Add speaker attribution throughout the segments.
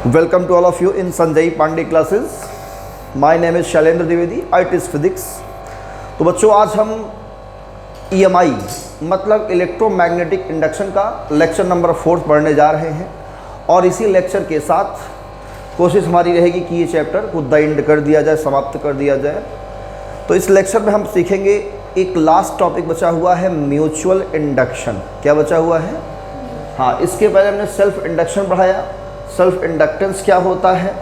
Speaker 1: Welcome to all of you in Sanjay Pandey classes. My name is Shailendra Dwivedi. I teach physics. तो बच्चों आज हम EMI मतलब electromagnetic induction का लेक्चर नंबर 4 पढ़ने जा रहे हैं और इसी लेक्चर के साथ कोशिश हमारी रहेगी कि ये चैप्टर को द एंड कर दिया जाए, समाप्त कर दिया जाए। तो इस लेक्चर में हम सीखेंगे एक लास्ट टॉपिक बचा हुआ है म्यूचुअल इंडक्शन। क्या बचा हुआ है? हाँ, इसके पहले हमने सेल्फ इंडक्शन पढ़ाया। सेल्फ इंडक्टेंस क्या होता है,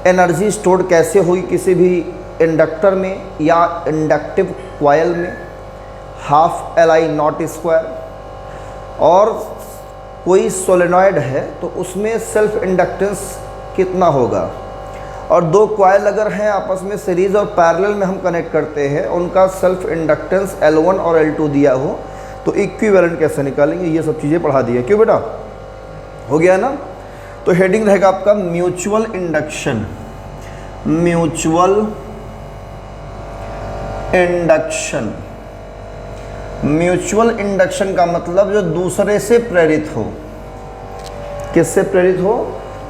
Speaker 1: एनर्जी स्टोर कैसे होगी किसी भी इंडक्टर में या इंडक्टिव कॉइल में, हाफ Li0² और कोई सोलेनॉइड है तो उसमें सेल्फ इंडक्टेंस कितना होगा। और दो कॉइल अगर हैं आपस में सीरीज और पैरेलल में हम कनेक्ट करते हैं, उनका सेल्फ इंडक्टेंस L1 और L2 दिया हो तो इक्विवेलेंट कैसे निकालेंगे, ये सब चीज़ें पढ़ा दी है। क्यों बेटा, हो गया ना। तो हेडिंग रहेगा आपका mutual induction. Mutual induction, mutual induction का मतलब जो दूसरे से प्रेरित हो। किससे प्रेरित हो?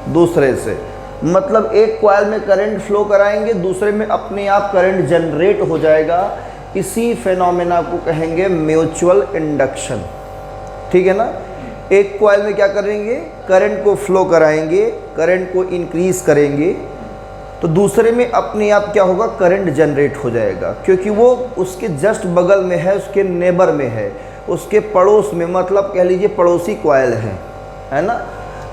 Speaker 1: दूसरे से। मतलब एक कॉइल में करंट फ्लो कराएंगे, दूसरे में अपने आप करंट जनरेट हो जाएगा। इसी फेनोमेना को कहेंगे म्यूचुअल इंडक्शन। ठीक है ना। एक कॉइल में क्या करेंगे, करंट को फ्लो कराएंगे, करंट को इंक्रीज करेंगे तो दूसरे में अपने आप क्या होगा, करंट जनरेट हो जाएगा, क्योंकि वो उसके जस्ट बगल में है, उसके नेबर में है, उसके पड़ोस में, मतलब कह लीजिए पड़ोसी कॉइल है ना,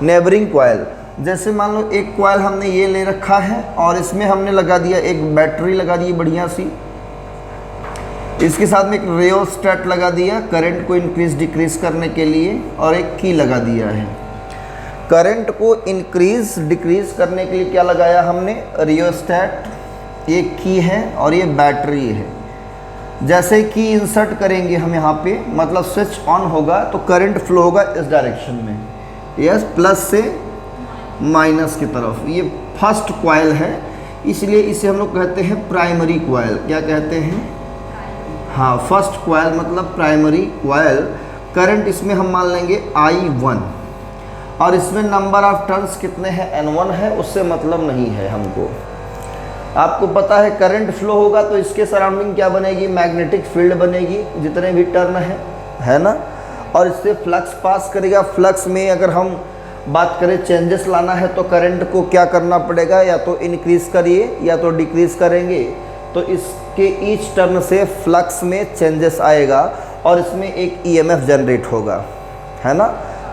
Speaker 1: नेबरिंग कॉइल। जैसे मान लो एक कॉइल हमने ये ले रखा है और इसमें हमने लगा दिया एक बैटरी लगा दी बढ़िया सी, इसके साथ में एक रियोस्टेट लगा दिया करंट को इंक्रीज डिक्रीज करने के लिए, और एक की लगा दिया है। करंट को इंक्रीज डिक्रीज करने के लिए क्या लगाया हमने, रियोस्टेट, ये की है और ये बैटरी है। जैसे की इंसर्ट करेंगे हम यहाँ पे, मतलब स्विच ऑन होगा तो करंट फ्लो होगा इस डायरेक्शन में, यस, प्लस से माइनस की तरफ। ये फर्स्ट कॉइल है, इसलिए इसे हम लोग कहते हैं प्राइमरी कॉइल। क्या कहते हैं? हाँ, फर्स्ट कॉइल मतलब प्राइमरी कॉइल। करंट इसमें हम मान लेंगे I1 और इसमें नंबर ऑफ टर्न्स कितने हैं, N1 है, उससे मतलब नहीं है हमको। आपको पता है करंट फ्लो होगा तो इसके सराउंडिंग क्या बनेगी, मैग्नेटिक फील्ड बनेगी, जितने भी टर्न है ना। और इससे फ्लक्स पास करेगा। फ्लक्स में अगर हम बात करें चेंजेस लाना है तो करंट को क्या करना पड़ेगा, या तो इंक्रीज करिए या तो डिक्रीज करेंगे, तो इसके ईच टर्न से फ्लक्स में चेंजेस आएगा और इसमें एक EMF जनरेट होगा, है ना।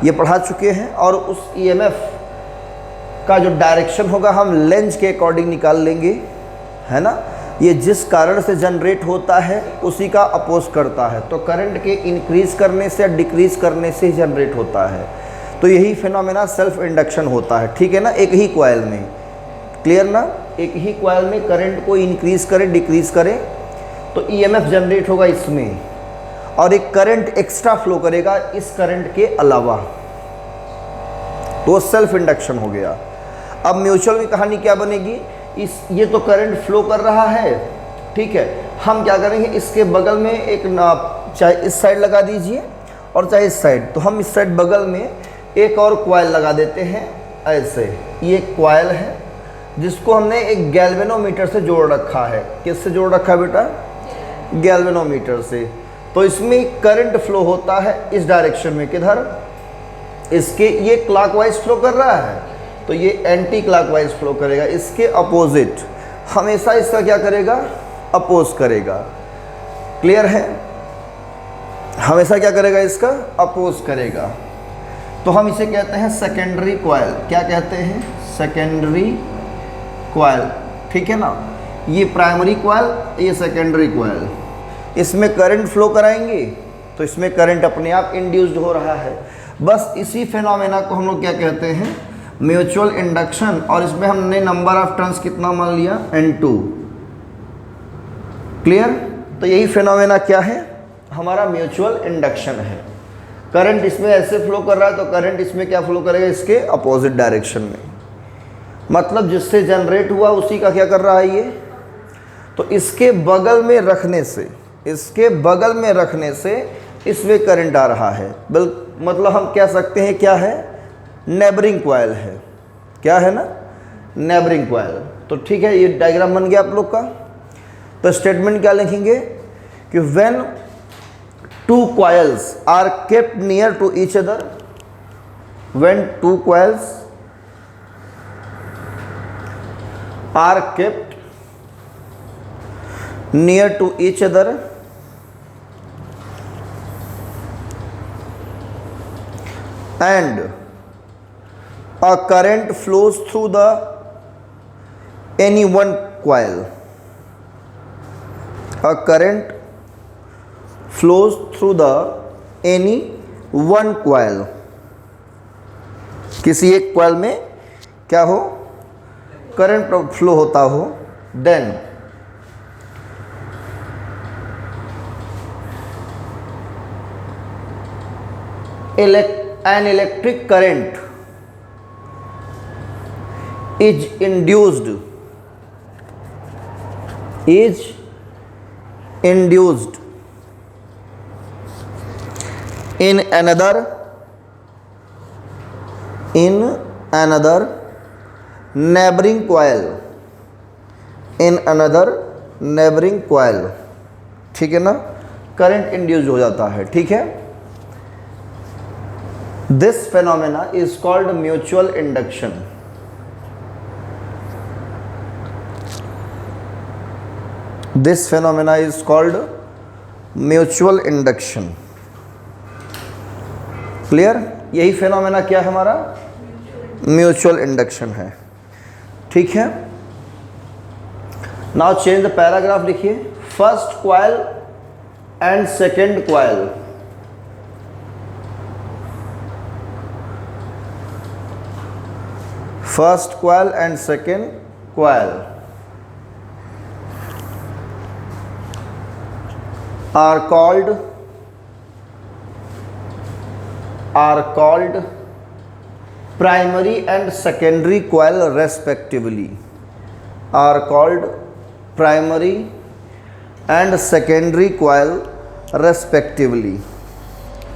Speaker 1: ये पढ़ा चुके हैं। और उस EMF का जो डायरेक्शन होगा हम लेंज के अकॉर्डिंग निकाल लेंगे, है ना। ये जिस कारण से जनरेट होता है उसी का अपोज करता है, तो करंट के इंक्रीज करने से डिक्रीज करने से जनरेट होता है। तो यही फिनोमेना सेल्फ इंडक्शन होता है। ठीक है ना। एक ही कॉइल में, क्लियर ना, एक ही कॉइल में करंट को इंक्रीज करें डिक्रीज करें तो EMF जनरेट होगा इसमें, और एक करंट एक्स्ट्रा फ्लो करेगा इस करंट के अलावा, तो सेल्फ इंडक्शन हो गया। अब म्यूचुअल की कहानी क्या बनेगी, ये तो करंट फ्लो कर रहा है, ठीक है, हम क्या करेंगे, इसके बगल में एक चाहे इस साइड लगा दीजिए और चाहे इस साइड, तो हम इस साइड बगल में एक और कॉइल लगा देते हैं ऐसे। ये कॉइल है जिसको हमने एक गैल्वेनोमीटर से जोड़ रखा है। किससे जोड़ रखा है बेटा? गैल्वेनोमीटर से। तो इसमें करंट फ्लो होता है इस डायरेक्शन में, किधर, इसके, ये क्लॉकवाइज फ्लो कर रहा है तो ये एंटी क्लॉकवाइज फ्लो करेगा, इसके अपोजिट हमेशा इसका क्या करेगा, अपोज करेगा। क्लियर है, हमेशा क्या करेगा, इसका अपोज करेगा। तो हम इसे कहते हैं सेकेंडरी कॉइल। क्या कहते हैं? Secondary coil. ठीक है ना। ये प्राइमरी कॉइल, ये सेकेंडरी कॉइल। इसमें करंट फ्लो कराएंगे तो इसमें करंट अपने आप इंड्यूस्ड हो रहा है। बस इसी फेनोमेना को हम लोग क्या कहते हैं, म्यूचुअल इंडक्शन। और इसमें हमने नंबर ऑफ टर्न्स कितना मान लिया, N2। क्लियर। तो यही फेनोमेना क्या है, हमारा म्यूचुअल इंडक्शन है। करंट इसमें ऐसे फ्लो कर रहा है तो करंट इसमें क्या फ्लो करेगा, इसके अपोजिट डायरेक्शन में। मतलब जिससे जनरेट हुआ उसी का क्या कर रहा है ये, तो इसके बगल में रखने से, इसके बगल में रखने से इसमें करंट आ रहा है। मतलब हम कह सकते हैं क्या है, नेबरिंग कॉइल है। क्या है ना, नेबरिंग कॉइल। तो ठीक है, ये डायग्राम बन गया आप लोग का। तो स्टेटमेंट क्या लिखेंगे कि when two coils are kept near to each other, when two coils are kept near to each other and a current flows through the any one coil, a current flows through the any one coil, किसी एक coil में क्या हो, current flow होता हो, then an electric current is induced in another neighboring coil, in another neighboring coil। ठीक है ना, करंट इंड्यूस हो जाता है। ठीक है, this phenomena is called mutual induction। this phenomena is called mutual induction। Clear, यही फेनोमेना क्या है हमारा, म्यूचुअल इंडक्शन है। ठीक है, नाउ चेंज द पैराग्राफ। लिखिए first coil and second coil, first coil and second coil are called primary and secondary coil respectively, are called primary and secondary coil respectively।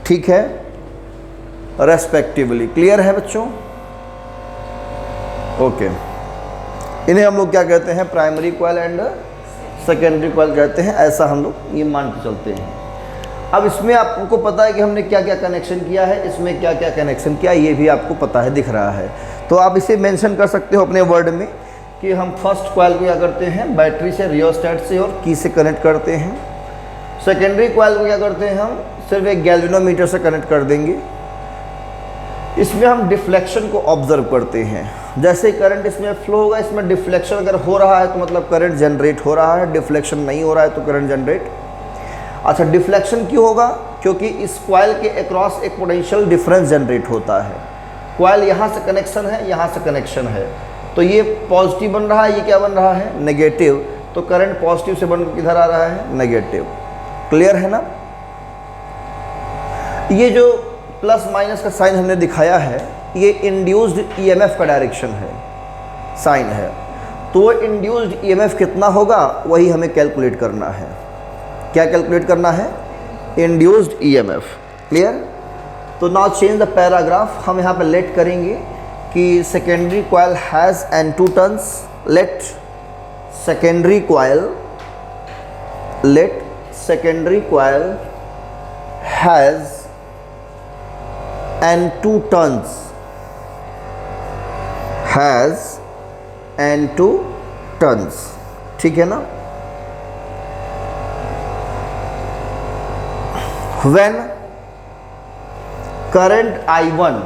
Speaker 1: ठीक है, respectively। Clear है बच्चों? Okay, इन्हें हम लोग क्या कहते हैं, primary coil and secondary coil कहते हैं। ऐसा हम लोग ये मान के चलते हैं। अब इसमें आपको पता है कि हमने क्या क्या कनेक्शन किया है, इसमें क्या क्या कनेक्शन किया, ये भी आपको पता है, दिख रहा है। तो आप इसे मेंशन कर सकते हो अपने वर्ड में कि हम फर्स्ट कॉइल को क्या करते हैं, बैटरी से, रियोस्टेट से और की से कनेक्ट करते हैं। सेकेंडरी कॉइल को क्या करते हैं, हम सिर्फ एक गैल्वेनोमीटर से कनेक्ट कर देंगे। इसमें हम डिफ्लेक्शन को ऑब्जर्व करते हैं। जैसे करंट इसमें फ्लो होगा, इसमें डिफ्लेक्शन अगर हो रहा है तो मतलब करंट जनरेट हो रहा है, डिफ्लेक्शन नहीं हो रहा है तो करंट जनरेट। अच्छा, डिफ्लेक्शन क्यों होगा, क्योंकि इस कॉइल के अक्रॉस एक पोटेंशियल डिफरेंस जनरेट होता है। कॉइल यहाँ से कनेक्शन है, यहाँ से कनेक्शन है, तो ये पॉजिटिव बन रहा है, ये क्या बन रहा है, नेगेटिव। तो करंट पॉजिटिव से बनकर किधर आ रहा है, नेगेटिव। क्लियर है ना? ये जो प्लस माइनस का साइन हमने दिखाया है, ये इंड्यूस्ड ईएमएफ का डायरेक्शन है, साइन है। तो वो इंड्यूस्ड ईएमएफ कितना होगा, वही हमें कैलकुलेट करना है। क्या कैलकुलेट करना है, इंड्यूस्ड ईएमएफ। क्लियर? तो नाउ चेंज द पैराग्राफ। हम यहाँ पे लेट करेंगे कि secondary coil has N2 turns. Let secondary coil has N2 turns, has N2 turns। ठीक है ना? When current I1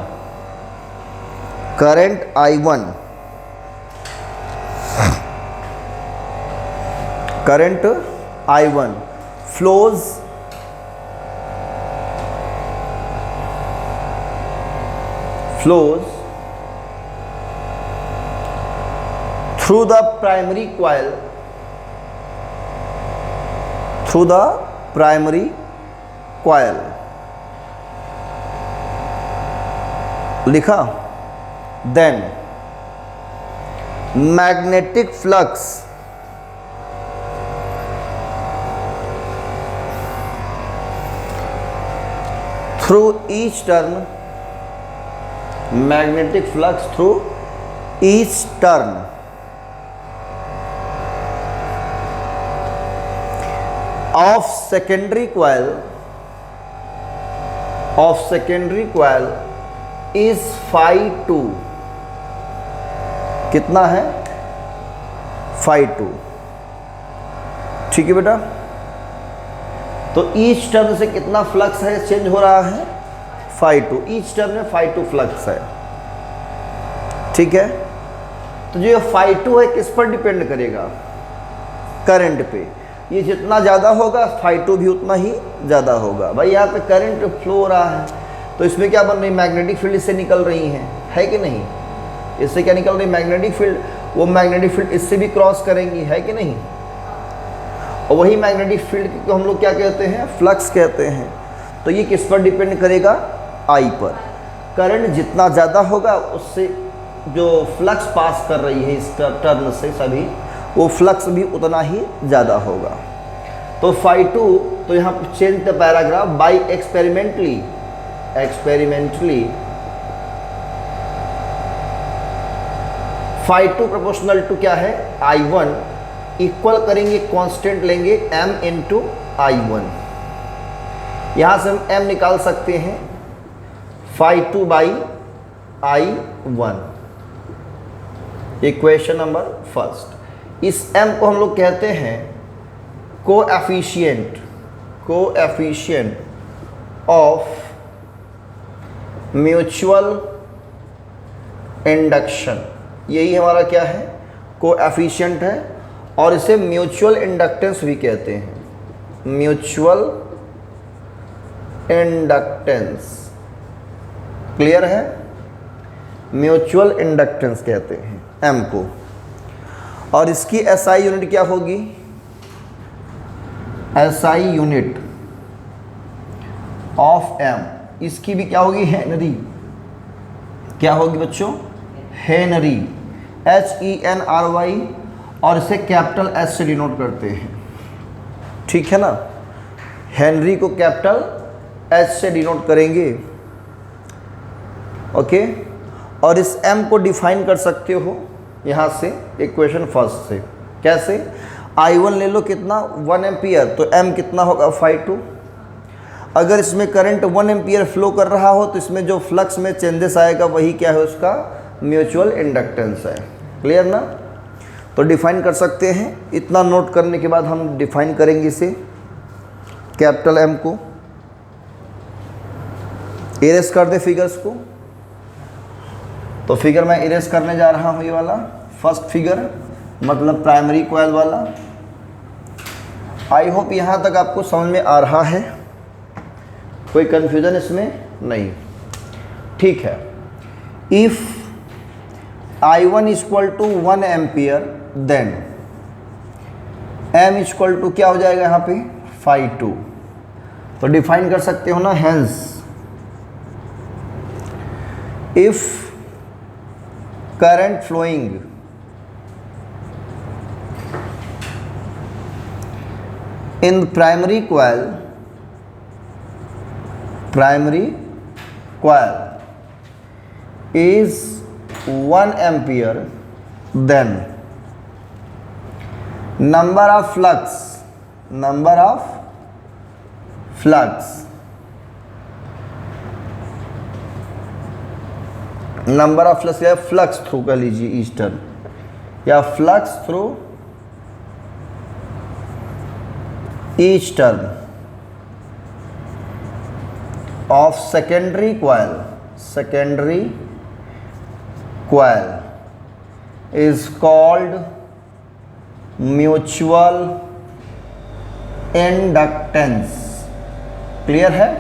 Speaker 1: flows through the primary coil, लिखा, then magnetic flux through each turn magnetic flux through each turn off secondary coil is phi2। कितना है? phi2। ठीक है बेटा। तो ईच टर्न से कितना फ्लक्स है चेंज हो रहा है? phi2। ईच टर्न में phi2 फ्लक्स है। ठीक है। तो जो phi2 है किस पर डिपेंड करेगा? करंट पे। ये जितना ज़्यादा होगा phi2 भी उतना ही ज़्यादा होगा। भाई यहाँ पे करंट फ्लो हो रहा है तो इसमें क्या बन रही? मैग्नेटिक फील्ड इससे निकल रही है कि नहीं? इससे क्या निकल रही? Magnetic field. वो मैग्नेटिक फील्ड इससे भी क्रॉस करेंगी, है कि नहीं? और वही मैग्नेटिक फील्ड को हम लोग क्या कहते हैं? फ्लक्स कहते हैं। तो ये किस पर डिपेंड करेगा? आई पर। करंट जितना ज़्यादा होगा उससे जो फ्लक्स पास कर रही है इस टर्न से सभी, वो फ्लक्स भी उतना ही ज़्यादा होगा। तो phi2, तो यहाँ पर change the paragraph by experimentally phi2 proportional to क्या है? I1 इक्वल करेंगे, कांस्टेंट लेंगे m इंटू I1। यहाँ से हम m निकाल सकते हैं phi2 by I1। Equation number first. इस m को हम लोग कहते हैं कोएफिशिएंट ऑफ म्यूचुअल इंडक्शन। यही हमारा क्या है? कोएफिशिएंट है। और इसे म्यूचुअल इंडक्टेंस भी कहते हैं। म्यूचुअल इंडक्टेंस, क्लियर है? म्यूचुअल इंडक्टेंस कहते हैं m को। और इसकी SI यूनिट क्या होगी? SI यूनिट ऑफ m, इसकी भी क्या होगी? हेनरी। क्या होगी बच्चों? Henry, HENRY। और इसे कैपिटल S से डिनोट करते हैं। ठीक है ना? हेनरी को कैपिटल S से डिनोट करेंगे। ओके। और इस m को डिफाइन कर सकते हो यहाँ से इक्वेशन फर्स्ट से। कैसे? I1 ले लो, कितना? 1 एम्पियर। तो m कितना होगा? phi2। अगर इसमें करंट 1 एम्पियर फ्लो कर रहा हो तो इसमें जो फ्लक्स में चेंजेस आएगा वही क्या है? उसका म्यूचुअल इंडक्टेंस है। क्लियर ना? तो डिफाइन कर सकते हैं। इतना नोट करने के बाद हम डिफाइन करेंगे इसे, कैपिटल M को। इरेज कर दे फिगर्स को। तो फिगर मैं इरेज करने जा रहा हूँ, ये वाला फर्स्ट फिगर, मतलब प्राइमरी कॉइल वाला। आई होप यहाँ तक आपको समझ में आ रहा है, कोई कंफ्यूजन इसमें नहीं। ठीक है। If I1 equal to 1 ampere then m equal to क्या हो जाएगा यहाँ पे? phi2। तो डिफाइन कर सकते हो ना, hence if current flowing in primary coil is 1 ampere, then number of flux या फ्लक्स थ्रू कर लीजिए ईस्टर्न, या flux through each turn of secondary coil is called mutual inductance। Clear है?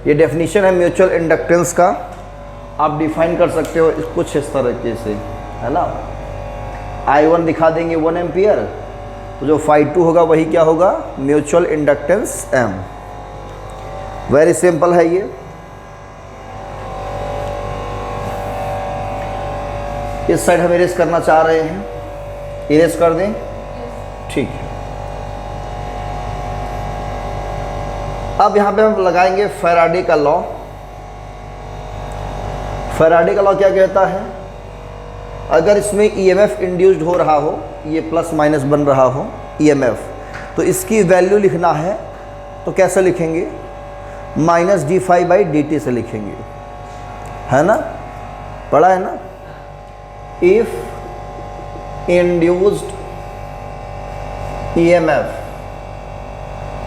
Speaker 1: ये डेफिनेशन है म्यूचुअल इंडक्टेंस का। आप define कर सकते हो कुछ इस तरीके से, है ना? I1 दिखा देंगे 1 एम्पियर, तो जो phi2 होगा वही क्या होगा? Mutual inductance m। Very simple है ये। इस साइड हम इरेज करना चाह रहे हैं, इरेज कर दें? ठीक है। अब यहां पे हम लगाएंगे फैराडे का लॉ। फैराडे का लॉ क्या कहता है, अगर इसमें ईएमएफ इंड्यूस्ड हो रहा हो, ये प्लस माइनस बन रहा हो ईएमएफ, तो इसकी वैल्यू लिखना है तो कैसे लिखेंगे, minus D phi by D T से लिखेंगे, है ना, पढ़ा है ना। If induced EMF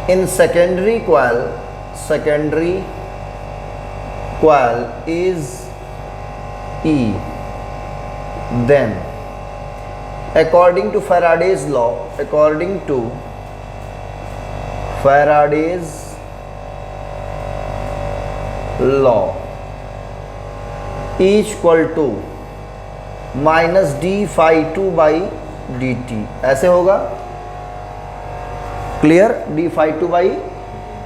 Speaker 1: in secondary coil is E, then according to Faraday's law, E equal to minus D phi two by D t, ऐसे होगा, clear, d phi two by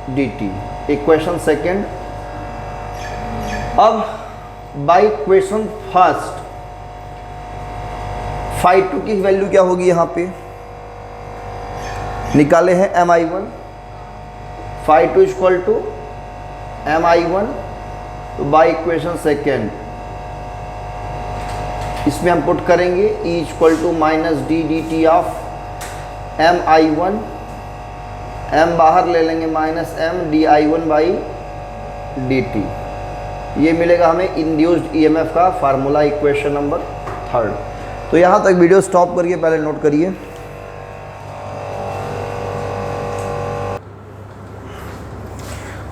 Speaker 1: D t. Equation second. अब by equation first phi two की value क्या होगी, यहां पे निकाले हैं M I one, phi two equal to M I one, तो बाई इक्वेशन सेकेंड इसमें हम पुट करेंगे E equal to minus d d t of M I one, M बाहर ले लेंगे, minus M D I one by D T. ये मिलेगा हमें इंड्यूस्ड ईएमएफ का फार्मूला, इक्वेशन नंबर थर्ड। तो यहाँ तक वीडियो स्टॉप करिए, पहले नोट करिए।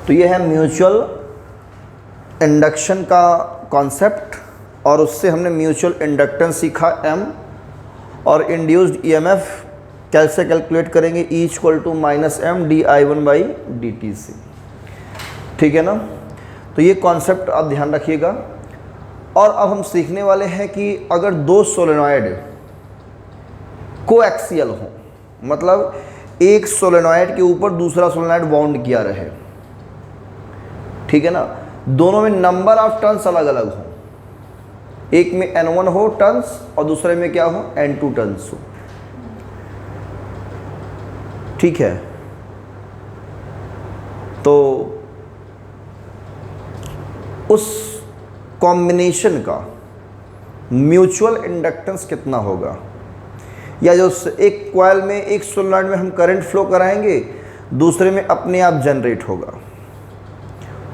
Speaker 1: तो ये है म्यूचुअल इंडक्शन का कॉन्सेप्ट, और उससे हमने म्यूचुअल इंडक्टेंस सीखा M, और इंड्यूस्ड ईएमएफ कैसे कैलकुलेट करेंगे, E equal to minus M D I one by D T से, ठीक है ना। तो ये कॉन्सेप्ट आप ध्यान रखिएगा। और अब हम सीखने वाले हैं कि अगर दो सोलेनॉइड कोएक्सियल हो, मतलब एक सोलेनॉइड के ऊपर दूसरा सोलेनॉइड बाउंड किया रहे, ठीक है ना, दोनों में नंबर ऑफ टर्न्स अलग अलग हो, एक में N1 हो टर्न्स और दूसरे में क्या हो, N2 टर्न्स हो, ठीक है। तो उस कॉम्बिनेशन का म्यूचुअल इंडक्टेंस कितना होगा, या जो एक कॉइल में एक सोलेनॉइड में हम करंट फ्लो कराएंगे, दूसरे में अपने आप जनरेट होगा,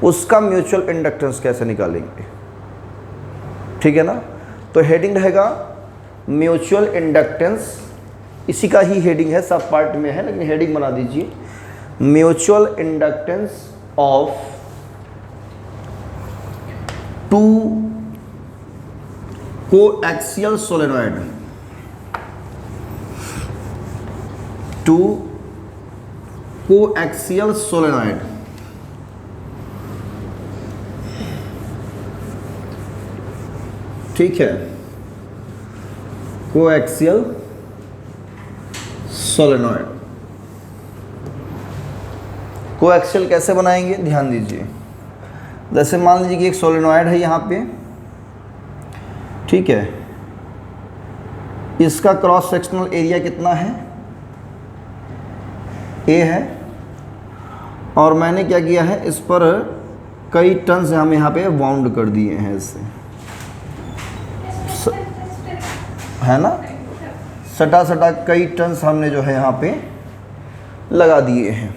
Speaker 1: उसका म्यूचुअल इंडक्टेंस कैसे निकालेंगे, ठीक है ना। तो हेडिंग रहेगा म्यूचुअल इंडक्टेंस, इसी का ही हेडिंग है, सब पार्ट में है लेकिन हेडिंग बना दीजिए, mutual inductance of two coaxial solenoid, two coaxial solenoid, ठीक है, कोएक्सियल सोलेनॉइड। कोएक्सियल कैसे बनाएंगे, ध्यान दीजिए। जैसे मान लीजिए कि एक सोलेनॉइड है यहाँ पे, ठीक है, इसका क्रॉस सेक्शनल एरिया कितना है, A है, और मैंने क्या किया है, इस पर कई टर्न्स हम यहाँ पे बाउंड कर दिए हैं, इससे है ना, सटा सटा कई टर्न्स हमने जो है यहाँ पे लगा दिए हैं।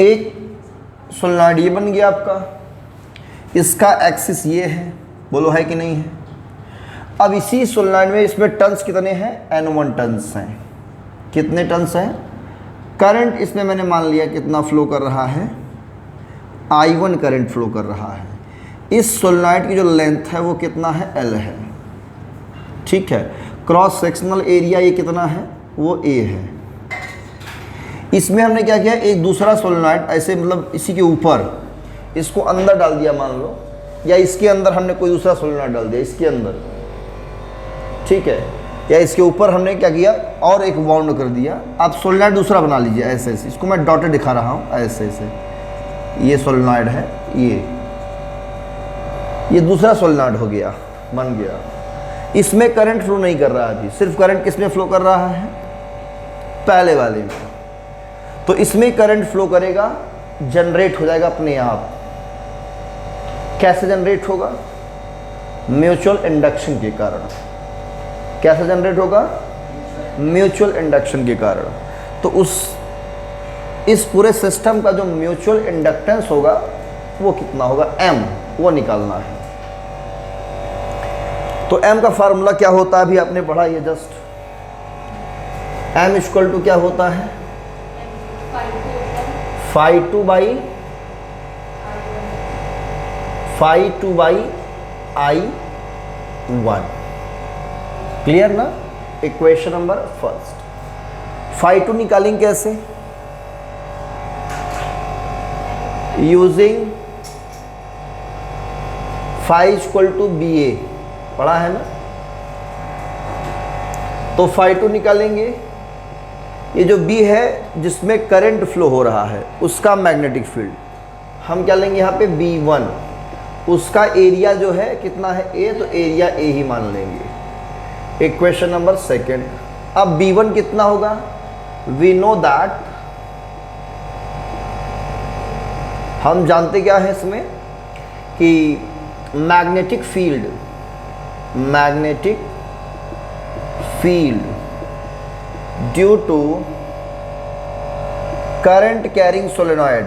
Speaker 1: एक सोलेनॉइड ये बन गया आपका, इसका एक्सिस ये है, बोलो है कि नहीं है। अब इसी सोलेनॉइड में इसमें टर्न्स कितने हैं, N1 टर्न्स हैं। कितने टर्न्स हैं, करंट इसमें मैंने मान लिया कितना फ्लो कर रहा है, I1 करंट फ्लो कर रहा है। इस सोलेनॉइड की जो लेंथ है वो कितना है, L है, ठीक है। क्रॉस सेक्शनल एरिया ये कितना है, वो A है। इसमें हमने क्या किया, एक दूसरा सोलेनॉइड ऐसे मतलब इसी के ऊपर इसको अंदर डाल दिया मान लो, या इसके अंदर हमने कोई दूसरा सोलेनॉइड डाल दिया इसके अंदर, ठीक है, या इसके ऊपर हमने क्या किया और एक बाउंड कर दिया। आप सोलेनॉइड दूसरा बना लीजिए ऐसे ऐसे, इसको मैं डॉटेड दिखा रहा हूँ ऐसे ऐसे, ये सोलेनॉइड है, ये दूसरा सोलेनॉइड हो गया, बन गया। इसमें करंट फ्लो नहीं कर रहा है अभी, सिर्फ करंट किसमें फ्लो कर रहा है, पहले वाले में। तो इसमें करंट फ्लो करेगा, जनरेट हो जाएगा अपने आप, कैसे जनरेट होगा? म्यूचुअल इंडक्शन के कारण। कैसे जनरेट होगा? म्यूचुअल इंडक्शन के कारण। तो इस पूरे सिस्टम का जो म्यूचुअल इंडक्टेंस होगा वो कितना होगा? m, वो निकालना है। तो m का फार्मूला क्या होता है? अभी आपने पढ़ा ये जस्ट। m इक्वल टू क्या होता है? phi2 by I1। क्लियर ना? Equation number first. phi2 निकालेंगे कैसे? Using phi equal to BA, पढ़ा है ना? तो phi2 निकालेंगे। ये जो B है जिसमें करंट फ्लो हो रहा है उसका मैग्नेटिक फील्ड हम क्या लेंगे यहाँ पे? B1। उसका एरिया जो है कितना है? A, तो एरिया A ही मान लेंगे। Equation number second. अब B1 कितना होगा? वी नो दैट, हम जानते क्या है इसमें कि magnetic field due to current carrying solenoid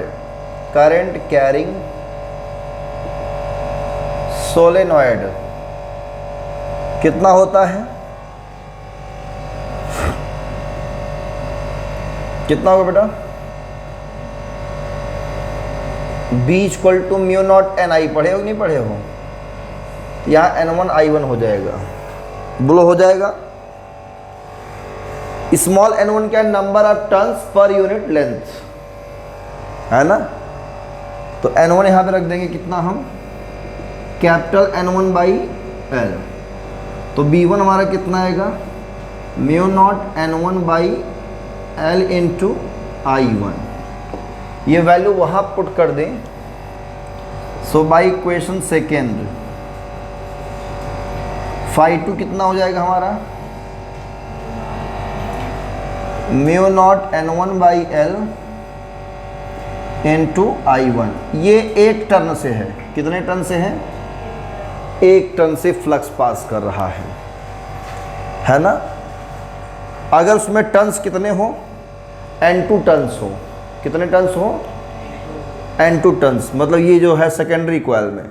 Speaker 1: कितना होता है? कितना होगा बेटा? B equal to mu naught N I. पढ़े हो नहीं पढ़े हो? यहाँ N1 I1 हो जाएगा। बोलो हो जाएगा। स्मॉल n1 क्या? Number of turns per unit length, है ना? तो n1 यहाँ पे रख देंगे कितना हम? Capital N1 by L। तो B1 हमारा कितना आएगा? Mu naught N1 by L into I1। ये वैल्यू वहाँ पुट कर दें। So by equation second phi2 कितना हो जाएगा हमारा? Mu naught N1 by L into I1। ये एक टर्न से है। कितने टर्न से है? एक टर्न से फ्लक्स पास कर रहा है ना? अगर उसमें टर्न्स कितने हो? N2 टर्न्स हो। कितने टर्न्स हो? N2 turns. मतलब ये जो है सेकेंडरी कॉइल में,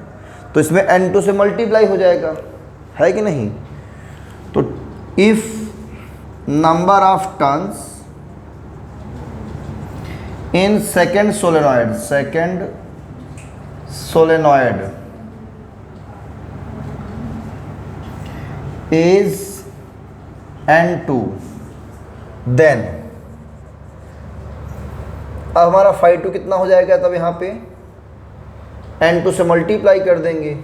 Speaker 1: तो इसमें N2 से मल्टीप्लाई हो जाएगा, है कि नहीं? तो if number of turns in second solenoid is N2, then अब हमारा phi2 कितना हो जाएगा? तब यहाँ पे N2 से मल्टीप्लाई कर देंगे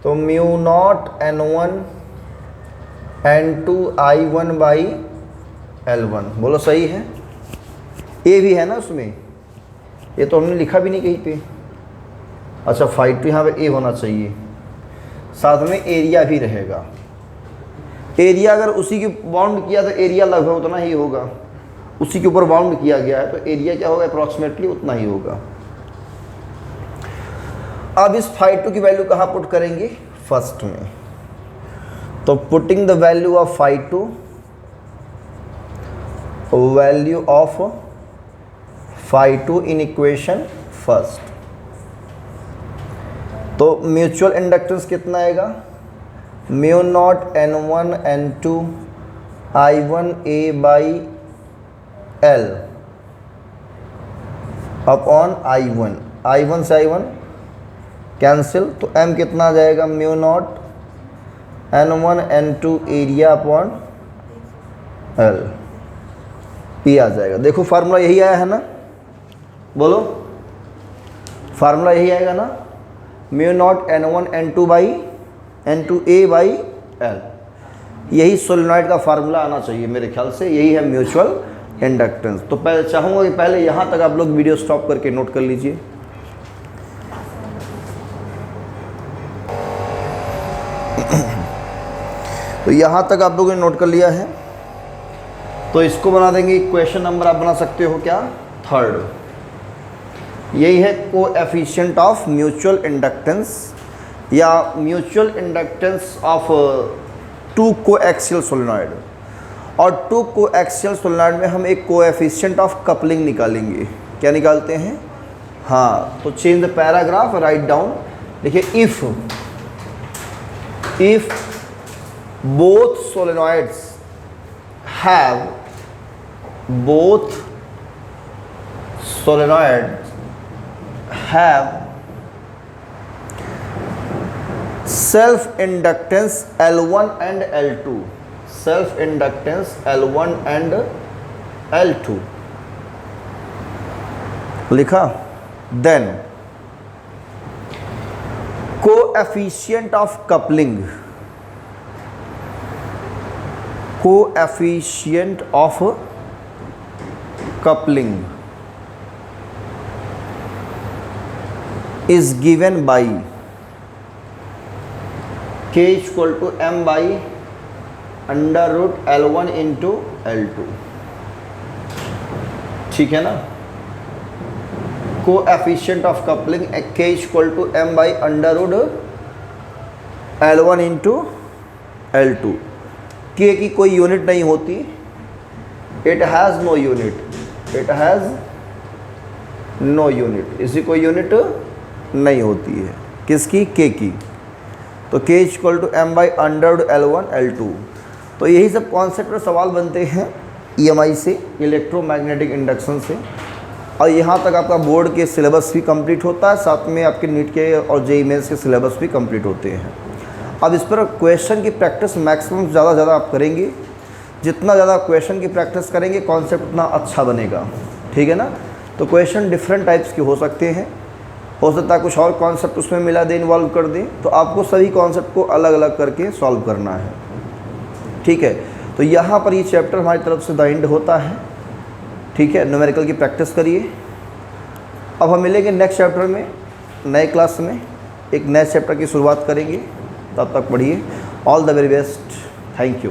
Speaker 1: तो mu naught N1 N2 I1 by L1। बोलो सही है? ए भी है ना उसमें? ये तो हमने लिखा भी नहीं कहीं पे। अच्छा phi2 यहाँ पे ए होना चाहिए, साथ में एरिया भी रहेगा। एरिया अगर उसी की बाउंड किया तो एरिया लगभग उतना ही होगा। उसी के ऊपर बाउंड किया गया है तो एरिया क्या होगा? अप्रॉक्सीमेटली उतना ही होगा। अब इस phi2 की वैल्यू कहाँ पुट करेंगे? फर्स्ट में। तो putting the value of phi2, value of phi2 in equation first, तो म्यूचुअल इंडक्टेंस कितना आएगा? Mu naught N1 N2 I1 A by L upon I1 से I1 कैंसिल, तो M कितना आ जाएगा? Mu naught N1 N2 area upon L, ये आ जाएगा। देखो फार्मूला यही आया है ना? बोलो फार्मूला यही आएगा ना? Mu naught N1 N2 by N2 A by L। यही सोलेनॉइड का फार्मूला आना चाहिए मेरे ख्याल से। यही है म्यूचुअल इंडक्टेंस। तो पहले चाहूँगा कि पहले यहाँ तक आप लोग वीडियो स्टॉप करके नोट कर लीजिए। तो यहाँ तक आप लोगों ने नोट कर लिया है, तो इसको बना देंगे इक्वेशन नंबर, आप बना सकते हो क्या? थर्ड। यही है कोएफिशिएंट ऑफ म्यूचुअल इंडक्टेंस या mutual inductance of two coaxial solenoid, और टू कोएक्सियल सोलेनॉइड में हम एक कोएफिशिएंट ऑफ कपलिंग निकालेंगे। क्या निकालते हैं? हाँ, तो change the paragraph, write down. देखिए, if both solenoids have self inductance L1 and L2, self inductance L1 and L2 लिखा। then coefficient of coupling is given by K equal to M by under root L1 into L2। ठीक है ना? Coefficient of coupling K equal to M by under root L1 into L2। K की कोई unit नहीं होती, it has no unit, इसकी कोई unit नहीं होती है। किसकी? K की। तो K equal to M by under root L1 L2। तो यही सब कॉन्सेप्ट पर सवाल बनते हैं EMI से, इलेक्ट्रोमैग्नेटिक इंडक्शन से। और यहाँ तक आपका बोर्ड के सिलेबस भी कंप्लीट होता है, साथ में आपके नीट के और JEE मेंस के सिलेबस भी कंप्लीट होते हैं। अब इस पर क्वेश्चन की प्रैक्टिस मैक्सिमम ज़्यादा से ज़्यादा आप करेंगे। जितना ज़्यादा क्वेश्चन की प्रैक्टिस करेंगे, कॉन्सेप्ट उतना अच्छा बनेगा। ठीक है ना? तो क्वेश्चन डिफरेंट टाइप्स के हो सकते हैं। हो सकता है कुछ और कॉन्सेप्ट उसमें मिला दे, इन्वॉल्व कर दें, तो आपको सभी कॉन्सेप्ट को अलग अलग करके सॉल्व करना है। ठीक है? तो यहाँ पर ये चैप्टर हमारी तरफ से द एंड होता है। ठीक है? न्यूमेरिकल की प्रैक्टिस करिए। अब हम मिलेंगे नेक्स्ट चैप्टर में, नए क्लास में एक नए चैप्टर की शुरुआत करेंगे। तब तक पढ़िए। All the very best. Thank you.